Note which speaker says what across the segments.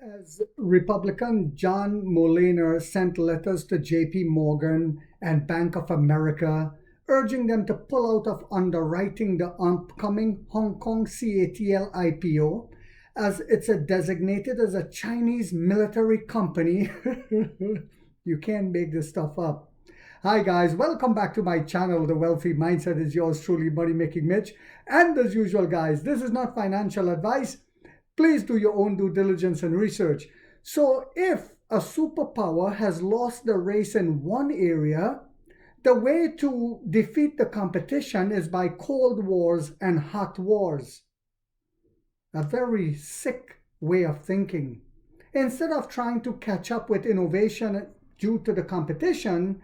Speaker 1: As Republican John Mulliner sent letters to JP Morgan and Bank of America urging them to pull out of underwriting the upcoming Hong Kong CATL IPO as it's designated as a Chinese military company. You can't make this stuff up. Hi guys, welcome back to my channel. The Wealthy Mindset is yours truly, Money Making Mitch. And as usual guys, this is not financial advice. Please do your own due diligence and research. So if a superpower has lost the race in one area, the way to defeat the competition is by cold wars and hot wars. A very sick way of thinking. Instead of trying to catch up with innovation due to the competition,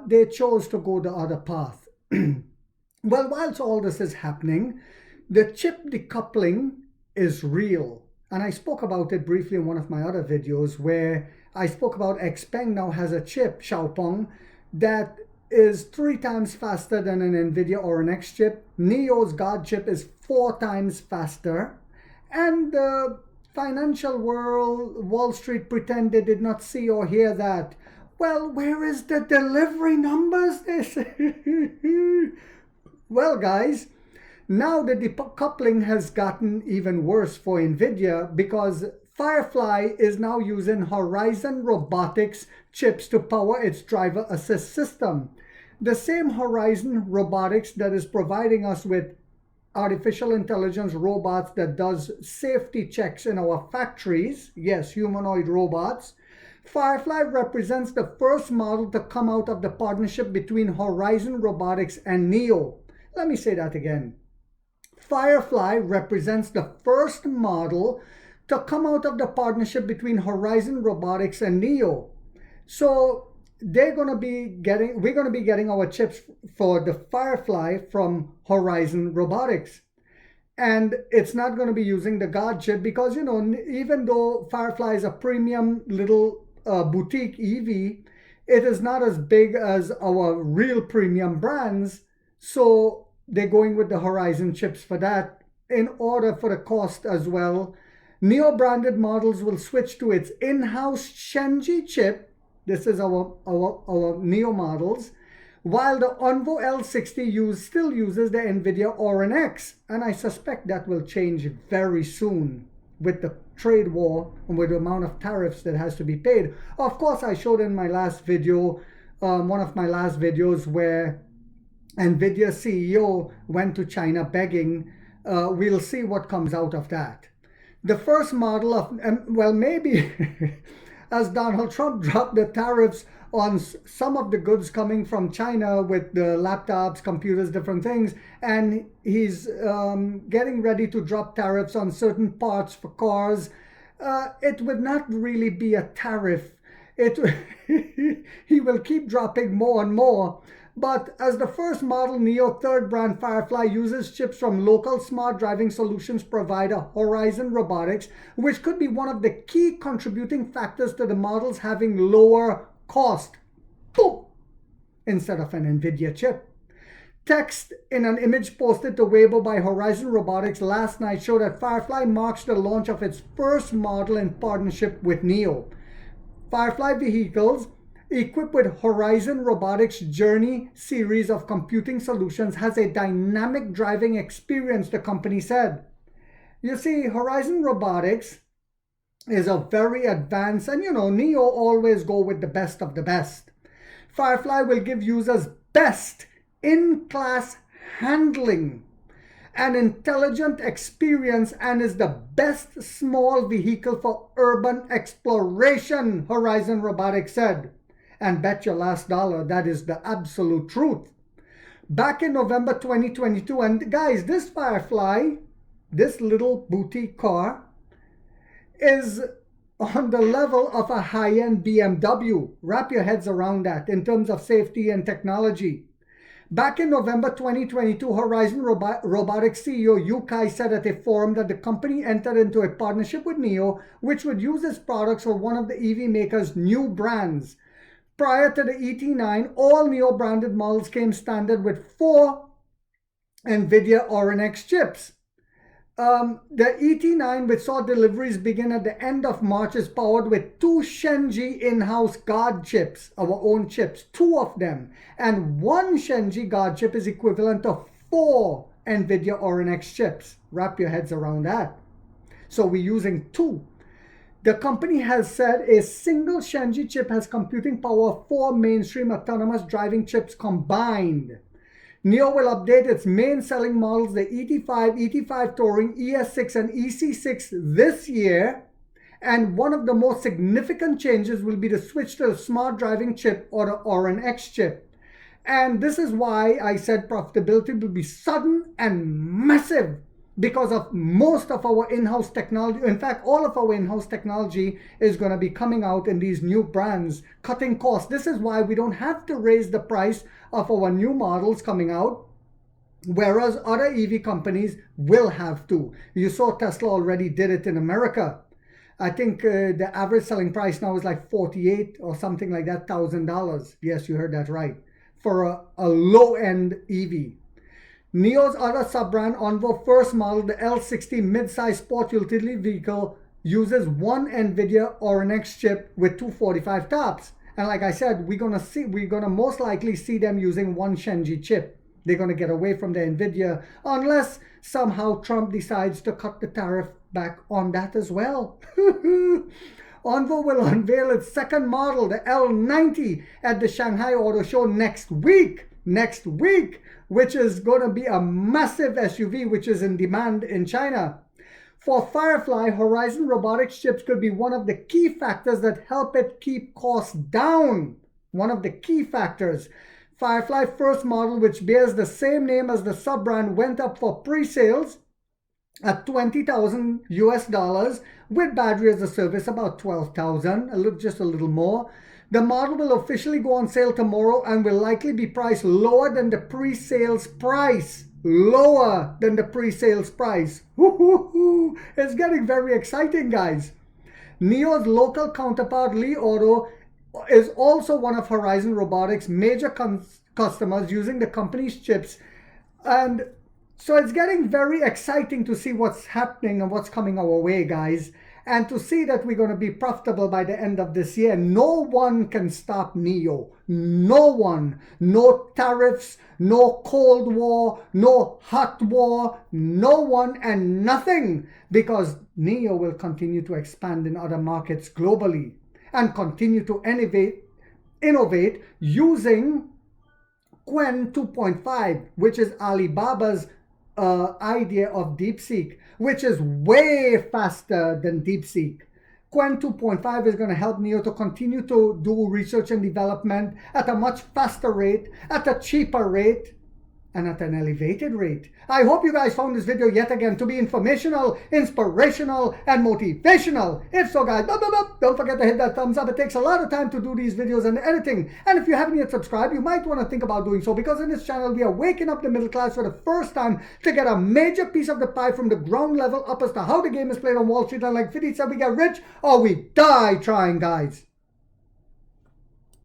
Speaker 1: they chose to go the other path. Well, whilst all this is happening, the chip decoupling is real. And I spoke about it briefly in one of my other videos where I spoke about XPeng now has a chip, Xiaopeng, that is 3 times faster than an NVIDIA or an X chip. Nio's God chip is 4 times faster. And the financial world, Wall Street, pretend they did not see or hear that. Well, where is the delivery numbers? Well, guys, now the decoupling has gotten even worse for NVIDIA because Firefly is now using Horizon Robotics chips to power its driver assist system. The same Horizon Robotics that is providing us with artificial intelligence robots that does safety checks in our factories, yes, humanoid robots. Firefly represents the first model to come out of the partnership between Horizon Robotics and Nio. Let me say that again. Firefly represents the first model to come out of the partnership between Horizon Robotics and Nio. So we're going to be getting our chips for the Firefly from Horizon Robotics. And it's not going to be using the God chip because, you know, even though Firefly is a premium little boutique EV, it is not as big as our real premium brands. So they're going with the Horizon chips for that in order for the cost as well. Nio branded models will switch to its in-house Shenzhi chip. This is our Nio models. While the Onvo L60 still uses the NVIDIA Orin X. And I suspect that will change very soon with the trade war and with the amount of tariffs that has to be paid. Of course, I showed in my last video, one of my last videos where NVIDIA CEO went to China begging. We'll see what comes out of that. The first model of, well, maybe as Donald Trump dropped the tariffs on some of the goods coming from China with the laptops, computers, different things, and he's getting ready to drop tariffs on certain parts for cars, it would not really be a tariff. He will keep dropping more and more. But as the first model, Nio third brand Firefly uses chips from local smart driving solutions provider Horizon Robotics, which could be one of the key contributing factors to the models having lower cost. Boom! Instead of an NVIDIA chip. Text in an image posted to Weibo by Horizon Robotics last night showed that Firefly marks the launch of its first model in partnership with Nio. Firefly vehicles equipped with Horizon Robotics Journey series of computing solutions has a dynamic driving experience, the company said. You see, Horizon Robotics is a very advanced, and you know, Nio always go with the best of the best. Firefly will give users best in-class handling and intelligent experience and is the best small vehicle for urban exploration, Horizon Robotics said. And bet your last dollar that is the absolute truth. Back in November 2022, and guys, this Firefly, this little boutique car, is on the level of a high-end BMW. Wrap your heads around that in terms of safety and technology. Back in November 2022, Horizon Robotics CEO Yu Kai said at a forum that the company entered into a partnership with Nio, which would use its products for one of the EV maker's new brands. Prior to the ET9, all Nio branded models came standard with 4 NVIDIA Orin X chips. The ET9, which saw deliveries begin at the end of March, is powered with 2 Shenzhi in-house guard chips, our own chips, 2 of them. And 1 Shenzhi guard chip is equivalent to 4 NVIDIA RNX chips. Wrap your heads around that. So we're using 2. The company has said a single Shenzhi chip has computing power of 4 mainstream autonomous driving chips combined. Nio will update its main selling models, the ET5, ET5 Touring, ES6, and EC6 this year. And one of the most significant changes will be the switch to the smart driving chip or the RNX chip. And this is why I said profitability will be sudden and massive, because of most of our in-house technology. In fact, all of our in-house technology is going to be coming out in these new brands, cutting costs. This is why we don't have to raise the price of our new models coming out, whereas other EV companies will have to. You saw Tesla already did it in America. I think the average selling price now is like $48 or something like that, $1,000. Yes, you heard that right. For a low-end EV. Nio's other sub-brand, Onvo first model, the L60 mid-size sport utility vehicle, uses 1 NVIDIA RNX chip with 245 TOPS. And like I said, we're gonna most likely see them using 1 Shenzhi chip. They're gonna get away from the NVIDIA unless somehow Trump decides to cut the tariff back on that as well. Onvo will unveil its second model, the L90, at the Shanghai Auto Show next week, which is going to be a massive SUV, which is in demand in China. For Firefly, Horizon Robotics chips could be one of the key factors that help it keep costs down. One of the key factors. Firefly first model, which bears the same name as the sub-brand, went up for pre-sales at $20,000 US, with battery as a service about $12,000, just a little more. The model will officially go on sale tomorrow and will likely be priced lower than the pre-sales price. Lower than the pre-sales price. It's getting very exciting, guys. Nio's local counterpart, Li Auto, is also one of Horizon Robotics' major customers using the company's chips. And so it's getting very exciting to see what's happening and what's coming our way, guys. And to see that we're going to be profitable by the end of this year. No one can stop Nio. No one. No tariffs, no Cold War, no hot war, no one and nothing. Because Nio will continue to expand in other markets globally and continue to innovate using Qwen 2.5, which is Alibaba's idea of DeepSeek, which is way faster than DeepSeek. Qwen 2.5 is going to help Nio to continue to do research and development at a much faster rate, at a cheaper rate, and at an elevated rate. I hope you guys found this video yet again to be informational, inspirational, and motivational. If so, guys, don't forget to hit that thumbs up. It takes a lot of time to do these videos and editing. And if you haven't yet subscribed, you might want to think about doing so, because in this channel, we are waking up the middle class for the first time to get a major piece of the pie from the ground level up as to how the game is played on Wall Street. And like 50 said, we get rich or we die trying, guys.